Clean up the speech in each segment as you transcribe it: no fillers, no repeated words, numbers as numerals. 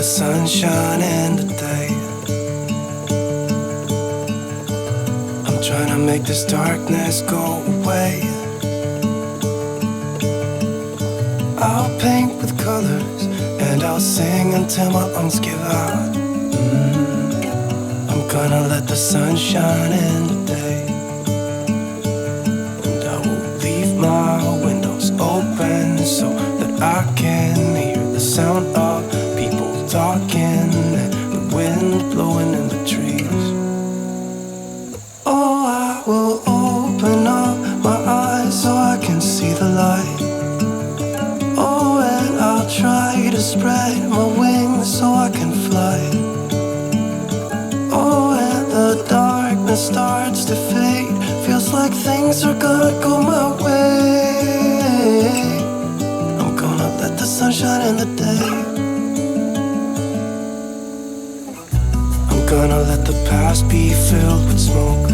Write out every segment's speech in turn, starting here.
sunshine in the day. I'm trying to make this darkness go away. I'll paint with colors and I'll sing until my lungs give out. I'm gonna let the sun shine in the day. And I will leave my windows open so that I can hear the sound of people talking and the wind blowing in the trees. Oh, I will open up my eyes so I can see the light. Oh, and I'll try to spread my wings so I can fly. Oh, and the darkness starts to fade. Feels like things are gonna go my way. I'm gonna let the sun shine in the day. I'm gonna let the past be filled with smoke.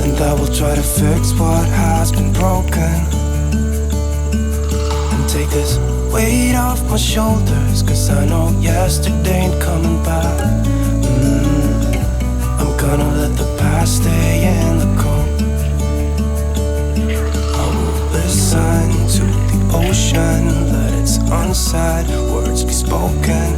And I will try to fix what has been broken. And take this weight off my shoulders, 'cause I know yesterday ain't coming back. I'm gonna let the past stay in the cold. I will listen to the ocean, let its unsaid words be spoken.